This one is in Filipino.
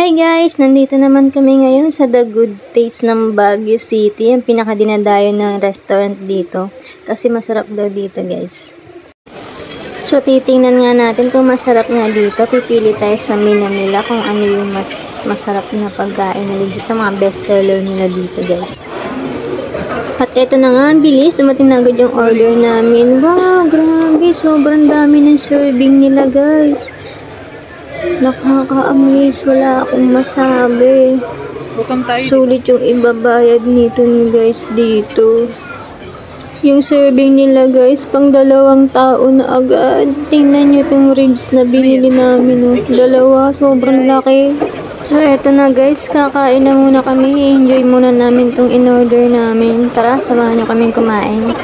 Hi guys! Nandito naman kami ngayon sa The Good Taste ng Baguio City. Ang pinakadinadayo ng restaurant dito. Kasi masarap daw dito guys. So titingnan nga natin kung masarap nga dito. Pipili tayo sa menu nila kung ano yung mas masarap na pagkain na legit sa mga best seller nila dito guys. At eto na nga, ang bilis. Dumating na agad yung order namin. Wow! Grabe! Sobrang dami ng serving nila guys. Nakaka-amaze, wala akong masabi. Sulit yung ibabayad nito guys dito. Yung serving nila guys, pang 2 tao na agad. Tingnan nyo itong ribs na binili namin. Oh. 2, sobrang laki. So eto na guys, kakain na muna kami. I-enjoy muna namin itong in-order namin. Tara, samahan nyo kaming kumain.